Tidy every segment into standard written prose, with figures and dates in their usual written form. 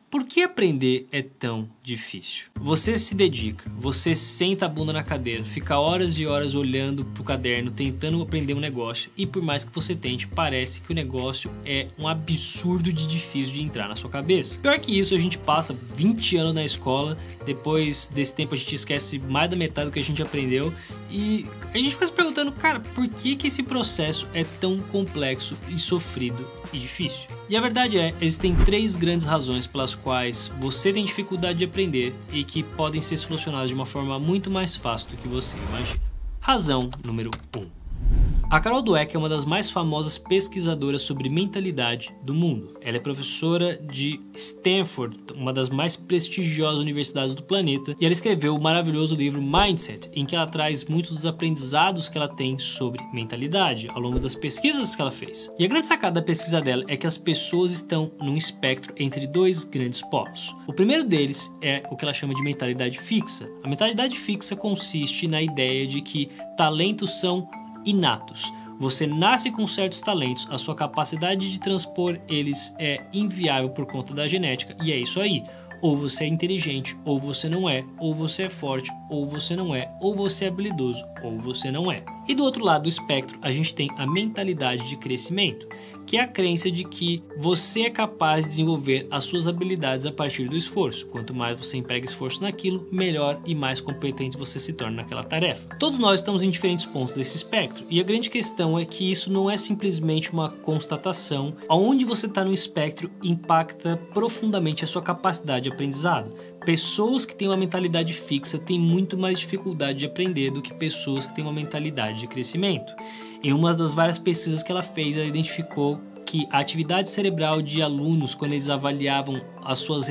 Por que aprender é tão difícil? Você se dedica, você senta a bunda na cadeira, fica horas e horas olhando pro caderno, tentando aprender um negócio e por mais que você tente, parece que o negócio é um absurdo de difícil de entrar na sua cabeça. Pior que isso, a gente passa 20 anos na escola, depois desse tempo a gente esquece mais da metade do que a gente aprendeu e a gente fica se perguntando, cara, por que esse processo é tão complexo e sofrido e difícil? E a verdade é, existem 3 grandes razões pelas quais você tem dificuldade de aprender e que podem ser solucionadas de uma forma muito mais fácil do que você imagina. Razão número 1. A Carol Dweck é uma das mais famosas pesquisadoras sobre mentalidade do mundo. Ela é professora de Stanford, uma das mais prestigiosas universidades do planeta, e ela escreveu o maravilhoso livro Mindset, em que ela traz muitos dos aprendizados que ela tem sobre mentalidade ao longo das pesquisas que ela fez. E a grande sacada da pesquisa dela é que as pessoas estão num espectro entre 2 grandes polos. O primeiro deles é o que ela chama de mentalidade fixa. A mentalidade fixa consiste na ideia de que talentos são inatos. Você nasce com certos talentos, a sua capacidade de transpor eles é inviável por conta da genética e é isso aí. Ou você é inteligente, ou você não é, ou você é forte, ou você não é, ou você é habilidoso, ou você não é. E do outro lado do espectro, a gente tem a mentalidade de crescimento, que é a crença de que você é capaz de desenvolver as suas habilidades a partir do esforço. Quanto mais você emprega esforço naquilo, melhor e mais competente você se torna naquela tarefa. Todos nós estamos em diferentes pontos desse espectro, e a grande questão é que isso não é simplesmente uma constatação. Aonde você está no espectro impacta profundamente a sua capacidade de aprendizado. Pessoas que têm uma mentalidade fixa têm muito mais dificuldade de aprender do que pessoas que têm uma mentalidade de crescimento. Em uma das várias pesquisas que ela fez, ela identificou que a atividade cerebral de alunos, quando eles avaliavam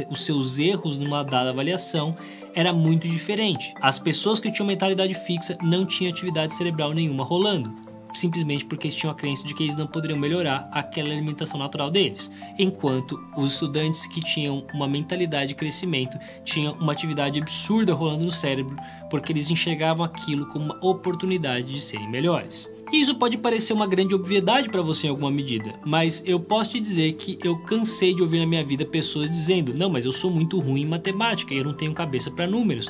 os seus erros numa dada avaliação, era muito diferente. As pessoas que tinham mentalidade fixa não tinham atividade cerebral nenhuma rolando, simplesmente porque eles tinham a crença de que eles não poderiam melhorar aquela alimentação natural deles, enquanto os estudantes que tinham uma mentalidade de crescimento tinham uma atividade absurda rolando no cérebro, porque eles enxergavam aquilo como uma oportunidade de serem melhores. E isso pode parecer uma grande obviedade para você em alguma medida, mas eu posso te dizer que eu cansei de ouvir na minha vida pessoas dizendo: não, mas eu sou muito ruim em matemática, eu não tenho cabeça para números,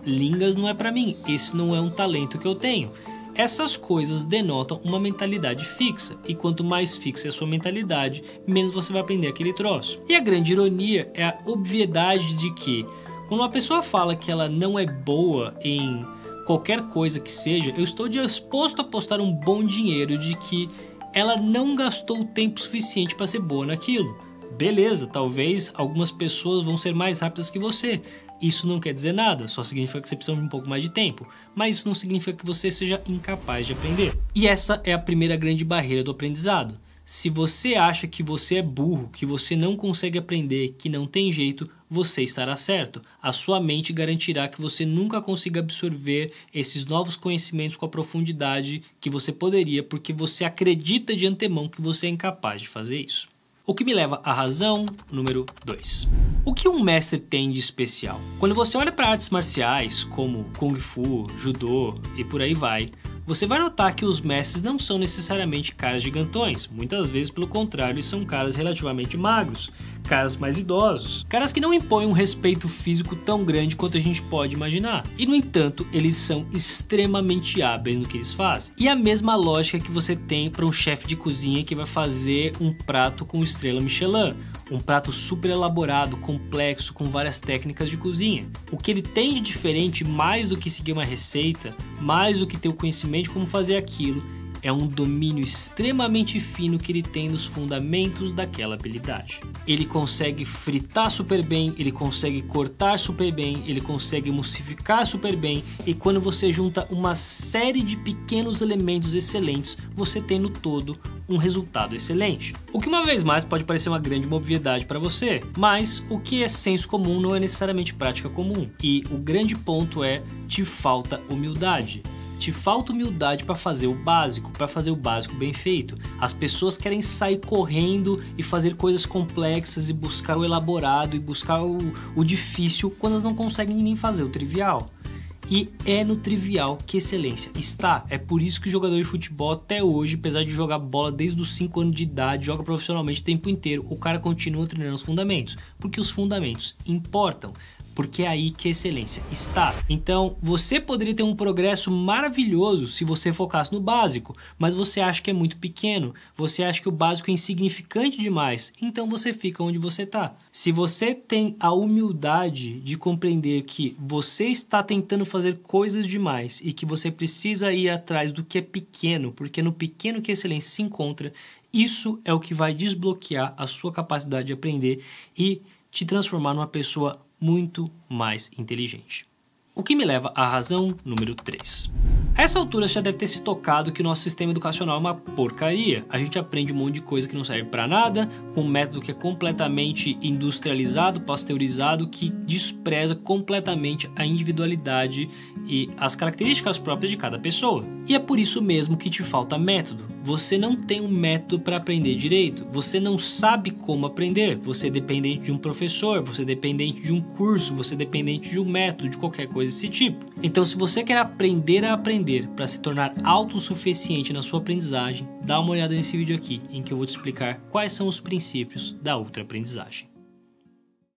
línguas não é para mim, esse não é um talento que eu tenho. Essas coisas denotam uma mentalidade fixa, e quanto mais fixa é a sua mentalidade, menos você vai aprender aquele troço. E a grande ironia é a obviedade de que, quando uma pessoa fala que ela não é boa em qualquer coisa que seja, eu estou disposto a apostar um bom dinheiro de que ela não gastou o tempo suficiente para ser boa naquilo. Beleza, talvez algumas pessoas vão ser mais rápidas que você. Isso não quer dizer nada, só significa que você precisa de um pouco mais de tempo, mas isso não significa que você seja incapaz de aprender. E essa é a primeira grande barreira do aprendizado. Se você acha que você é burro, que você não consegue aprender, que não tem jeito, você estará certo. A sua mente garantirá que você nunca consiga absorver esses novos conhecimentos com a profundidade que você poderia, porque você acredita de antemão que você é incapaz de fazer isso. O que me leva à razão número 2. O que um mestre tem de especial? Quando você olha para artes marciais como Kung Fu, Judô e por aí vai, você vai notar que os mestres não são necessariamente caras gigantões, muitas vezes pelo contrário, eles são caras relativamente magros, caras mais idosos, caras que não impõem um respeito físico tão grande quanto a gente pode imaginar. E no entanto, eles são extremamente hábeis no que eles fazem. E a mesma lógica que você tem para um chefe de cozinha que vai fazer um prato com estrela Michelin, um prato super elaborado, complexo, com várias técnicas de cozinha. O que ele tem de diferente, mais do que seguir uma receita, mais do que ter o conhecimento de como fazer aquilo, é um domínio extremamente fino que ele tem nos fundamentos daquela habilidade. Ele consegue fritar super bem, ele consegue cortar super bem, ele consegue emulsificar super bem, e quando você junta uma série de pequenos elementos excelentes, você tem no todo um resultado excelente. O que uma vez mais pode parecer uma grande obviedade para você, mas o que é senso comum não é necessariamente prática comum. E o grande ponto é: te falta humildade. Te falta humildade para fazer o básico bem feito. As pessoas querem sair correndo e fazer coisas complexas e buscar o elaborado e buscar o difícil quando elas não conseguem nem fazer o trivial. E é no trivial que excelência está. É por isso que o jogador de futebol até hoje, apesar de jogar bola desde os 5 anos de idade, joga profissionalmente o tempo inteiro, o cara continua treinando os fundamentos, porque os fundamentos importam. Porque é aí que a excelência está. Então, você poderia ter um progresso maravilhoso se você focasse no básico, mas você acha que é muito pequeno, você acha que o básico é insignificante demais, então você fica onde você está. Se você tem a humildade de compreender que você está tentando fazer coisas demais e que você precisa ir atrás do que é pequeno, porque é no pequeno que a excelência se encontra, isso é o que vai desbloquear a sua capacidade de aprender e te transformar numa pessoa muito mais inteligente. O que me leva à razão número 3. A essa altura você já deve ter se tocado que o nosso sistema educacional é uma porcaria. A gente aprende um monte de coisa que não serve para nada, com um método que é completamente industrializado, pasteurizado, que despreza completamente a individualidade e as características próprias de cada pessoa. E é por isso mesmo que te falta método. Você não tem um método para aprender direito, você não sabe como aprender, você é dependente de um professor, você é dependente de um curso, você é dependente de um método, de qualquer coisa desse tipo. Então, se você quer aprender a aprender para se tornar autossuficiente na sua aprendizagem, dá uma olhada nesse vídeo aqui, em que eu vou te explicar quais são os princípios da ultra-aprendizagem.